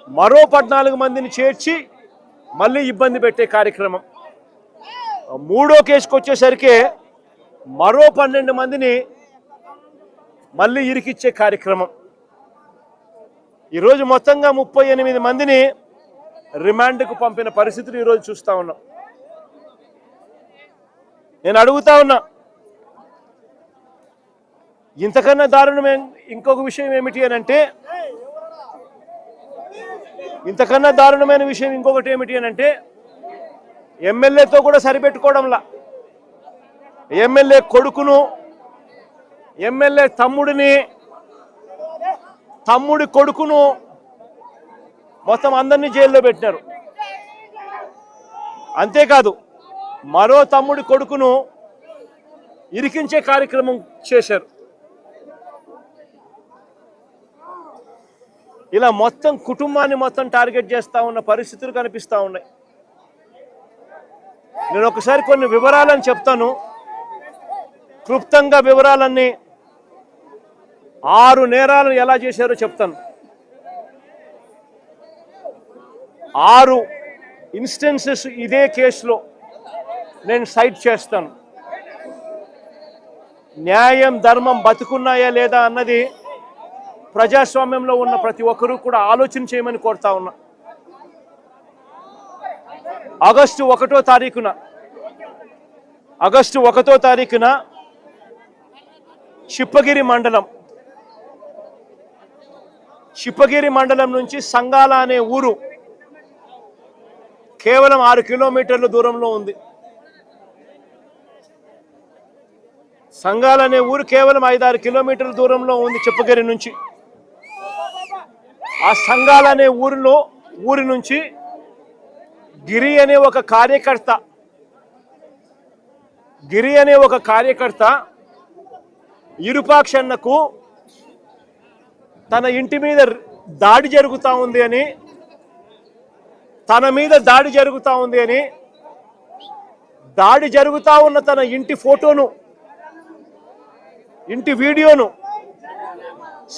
మరో 14 మందిని చేర్చి మళ్ళీ ఇబ్బంది పెట్టే కార్యక్రమం. మూడో కేసుకు వచ్చేసరికి మరో 12 మందిని మళ్ళీ ఇరికిచ్చే కార్యక్రమం. ఈరోజు మొత్తంగా 38 మందిని రిమాండ్కు పంపిన పరిస్థితులు ఈరోజు చూస్తూ ఉన్నాం. నేను అడుగుతా ఉన్నా, ఇంతకన్నా దారుణమే ఇంకొక విషయం ఏమిటి అని అంటే, ఇంతకన్నా దారుణమైన విషయం ఇంకొకటి ఏమిటి అని అంటే, ఎమ్మెల్యేతో కూడా సరిపెట్టుకోవడంలా ఎమ్మెల్యే కొడుకును, ఎమ్మెల్యే తమ్ముడి కొడుకును మొత్తం అందరినీ జైల్లో పెట్టినారు. అంతేకాదు మరో తమ్ముడి కొడుకును ఇరికించే కార్యక్రమం చేశారు. ఇలా మొత్తం కుటుంబాన్ని మొత్తం టార్గెట్ చేస్తూ ఉన్న పరిస్థితులు కనిపిస్తూ ఉన్నాయి. నేను ఒకసారి కొన్ని వివరాలను చెప్తాను, క్లుప్తంగా వివరాలన్నీ. 6 నేరాలను ఎలా చేశారో చెప్తాను. 6 ఇన్స్టెన్సెస్ ఇదే కేసులో నేను సైట్ చేస్తాను. న్యాయం ధర్మం బతుకున్నాయా లేదా అన్నది ప్రజాస్వామ్యంలో ఉన్న ప్రతి ఒక్కరూ కూడా ఆలోచన చేయమని కోరుతా ఉన్నా. ఆగస్టు 1వ తారీఖున చిప్పగిరి మండలం నుంచి సంగాల అనే ఊరు కేవలం 6 కిలోమీటర్ల దూరంలో ఉంది. సంగాల అనే ఊరు కేవలం 5-6 కిలోమీటర్ల దూరంలో ఉంది చిప్పగిరి నుంచి. ఆ సంగాల అనే ఊరి నుంచి గిరి అనే ఒక కార్యకర్త ఇరుపాక్షన్నకు తన ఇంటి మీద దాడి జరుగుతూ ఉంది అని, దాడి జరుగుతూ ఉన్న తన ఇంటి ఫోటోను, ఇంటి వీడియోను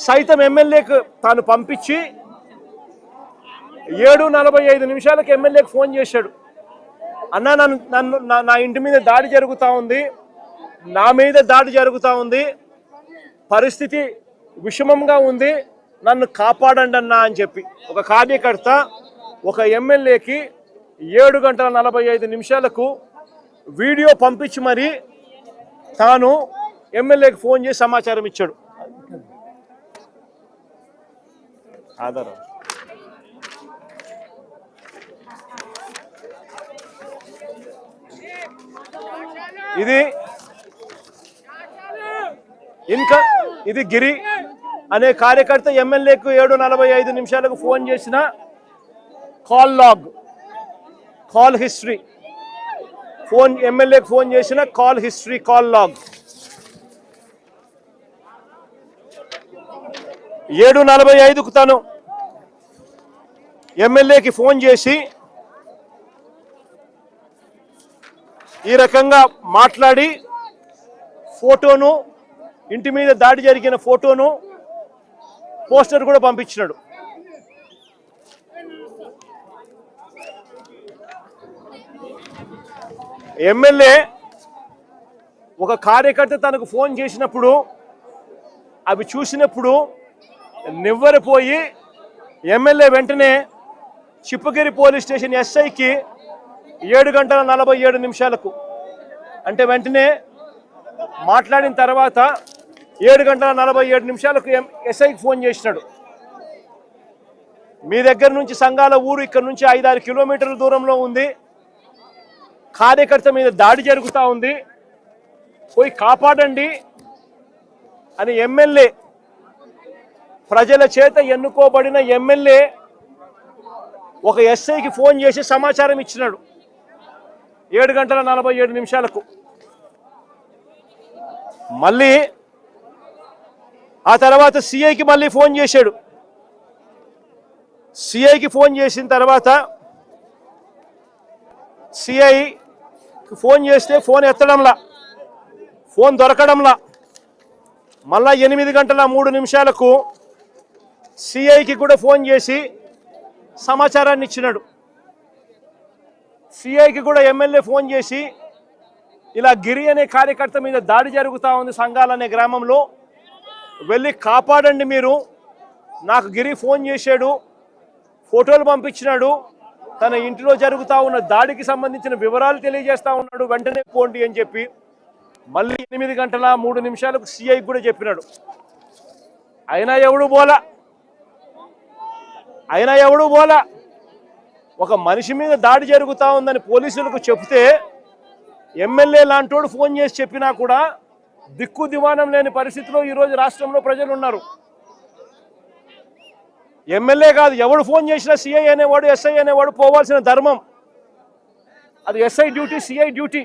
సైతం ఎమ్మెల్యేకు తాను పంపించి 7:45 ఎమ్మెల్యేకి ఫోన్ చేశాడు. అన్నా, నా ఇంటి మీద దాడి జరుగుతూ ఉంది, నా మీద దాడి జరుగుతూ ఉంది, పరిస్థితి విషమంగా ఉంది, నన్ను కాపాడండి అన్నా అని చెప్పి ఒక కార్యకర్త ఒక ఎమ్మెల్యేకి 7:45 వీడియో పంపించి మరి తాను ఎమ్మెల్యేకి ఫోన్ చేసి సమాచారం ఇచ్చాడు. ఆధారం ఇది గిరి అనే కార్యకర్త ఎమ్మెల్యేకు 7:45 ఫోన్ చేసిన కాల్ హిస్టరీ, ఎమ్మెల్యేకి ఫోన్ చేసిన కాల్ లాగ్. 7:45 తను ఎమ్మెల్యేకి ఫోన్ చేసి ఈ రకంగా మాట్లాడి ఫోటోను, ఇంటి మీద దాడి జరిగిన ఫోటోను, పోస్టర్ కూడా పంపించినాడు. ఎమ్మెల్యే ఒక కార్యకర్త తనకు ఫోన్ చేసినప్పుడు అవి చూసినప్పుడు నివ్వెరపోయి ఎమ్మెల్యే వెంటనే చిప్పగిరి పోలీస్ స్టేషన్ ఎస్ఐకి 7:47 అంటే వెంటనే మాట్లాడిన తర్వాత 7:47 ఎస్ఐకి ఫోన్ చేసినాడు. మీ దగ్గర నుంచి సంగాల ఊరు ఇక్కడ నుంచి 5-6 కిలోమీటర్ల దూరంలో ఉంది, కార్యకర్త మీద దాడి జరుగుతూ ఉంది, పోయి కాపాడండి అని ఎమ్మెల్యే, ప్రజల చేత ఎన్నుకోబడిన ఎమ్మెల్యే ఒక ఎస్ఐకి ఫోన్ చేసి సమాచారం ఇచ్చినాడు 7:47. మళ్ళీ ఆ తర్వాత సిఐకి మళ్ళీ ఫోన్ చేశాడు. సిఐకి ఫోన్ చేసిన తర్వాత సిఐకి ఫోన్ చేస్తే ఫోన్ ఎత్తడంలా, ఫోన్ దొరకడంలా. మళ్ళా 8:03 సిఐకి కూడా ఫోన్ చేసి సమాచారాన్ని ఇచ్చినాడు. సిఐకి కూడా ఎమ్మెల్యే ఫోన్ చేసి ఇలా గిరి అనే కార్యకర్త మీద దాడి జరుగుతూ ఉంది సంఘాలనే గ్రామంలో, వెళ్ళి కాపాడండి మీరు, నాకు గిరి ఫోన్ చేశాడు, ఫోటోలు పంపించినాడు, తన ఇంటిలో జరుగుతూ ఉన్న దాడికి సంబంధించిన వివరాలు తెలియజేస్తూ ఉన్నాడు, వెంటనే పోండి అని చెప్పి మళ్ళీ 8:03 సిఐకి కూడా చెప్పినాడు. అయినా ఎవడు బోలా. ఒక మనిషి మీద దాడి జరుగుతూ ఉందని పోలీసులకు చెప్తే ఎమ్మెల్యే లాంటోడు ఫోన్ చేసి చెప్పినా కూడా దిక్కు దివానం లేని పరిస్థితిలో ఈరోజు రాష్ట్రంలో ప్రజలు ఉన్నారు. ఎమ్మెల్యే కాదు, ఎవడు ఫోన్ చేసినా సిఐ అనేవాడు, ఎస్ఐ అనేవాడు పోవాల్సిన ధర్మం. అది ఎస్ఐ డ్యూటీ, సిఐ డ్యూటీ.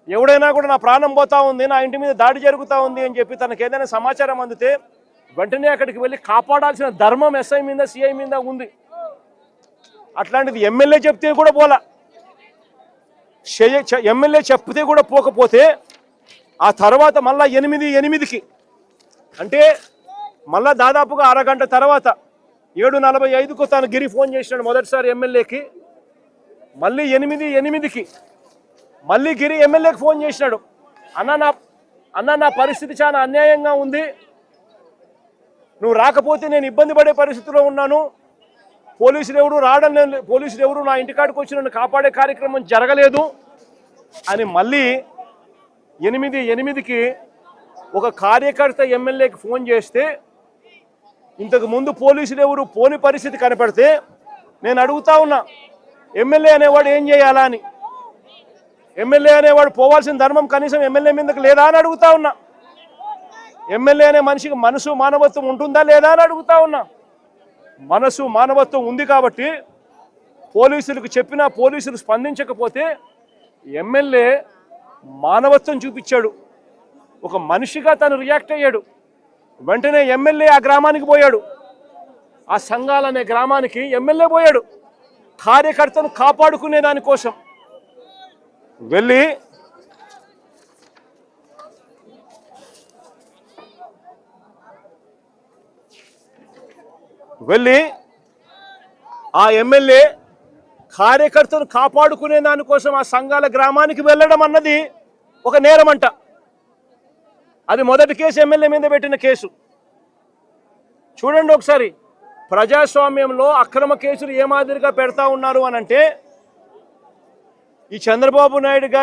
ఎవడైనా కూడా నా ప్రాణం పోతా ఉంది, నా ఇంటి మీద దాడి జరుగుతూ ఉంది అని చెప్పి తనకు ఏదైనా సమాచారం అందితే వెంటనే అక్కడికి వెళ్ళి కాపాడాల్సిన ధర్మం ఎస్ఐ మీద, సిఐ మీద ఉంది. అట్లాంటిది ఎమ్మెల్యే చెప్తే కూడా పోలా. ఎమ్మెల్యే చెప్తే కూడా పోకపోతే ఆ తర్వాత మళ్ళా 8:08కి అంటే మళ్ళా దాదాపుగా అరగంట తర్వాత 7:45కు తను గిరి ఫోన్ చేసినాడు మొదటిసారి ఎమ్మెల్యేకి. మళ్ళీ 8:08కి మళ్ళీ గిరి ఎమ్మెల్యేకి ఫోన్ చేసినాడు, అన్న నా పరిస్థితి చాలా అన్యాయంగా ఉంది, నువ్వు రాకపోతే నేను ఇబ్బంది పడే పరిస్థితిలో ఉన్నాను, పోలీసులు ఎవరు నా ఇంటికాడికి వచ్చి నన్ను కాపాడే కార్యక్రమం జరగలేదు అని మళ్ళీ 8:08కి ఒక కార్యకర్త ఎమ్మెల్యేకి ఫోన్ చేస్తే ఇంతకు ముందు పోలీసులు ఎవరు పోని పరిస్థితి కనపడితే నేను అడుగుతా ఉన్నా, ఎమ్మెల్యే అనేవాడు ఏం చేయాలా అని. ఎమ్మెల్యే అనేవాడు పోవాల్సిన ధర్మం కనీసం ఎమ్మెల్యే మీదకి లేదా అని అడుగుతా ఉన్నా. ఎమ్మెల్యే అనే మనిషికి మనసు మానవత్వం ఉంటుందా లేదా అని అడుగుతా ఉన్నా. మనసు మానవత్వం ఉంది కాబట్టి పోలీసులకు చెప్పినా పోలీసులు స్పందించకపోతే ఎమ్మెల్యే మానవత్వం చూపించాడు, ఒక మనిషిగా తను రియాక్ట్ అయ్యాడు. వెంటనే ఎమ్మెల్యే ఆ గ్రామానికి పోయాడు, ఆ సంఘాలనే గ్రామానికి ఎమ్మెల్యే పోయాడు కార్యకర్తను కాపాడుకునే దానికోసం. వెళ్ళి ఆ ఎమ్మెల్యే కార్యకర్తను కాపాడుకునే దానికోసం ఆ సంఘాల గ్రామానికి వెళ్ళడం అన్నది ఒక నేరమంట. అది మొదటి కేసు ఎమ్మెల్యే మీద పెట్టిన కేసు. చూడండి ఒకసారి, ప్రజాస్వామ్యంలో అక్రమ కేసులు ఏ మాదిరిగా పెడతా ఉన్నారు అని అంటే ఈ చంద్రబాబు నాయుడు గారు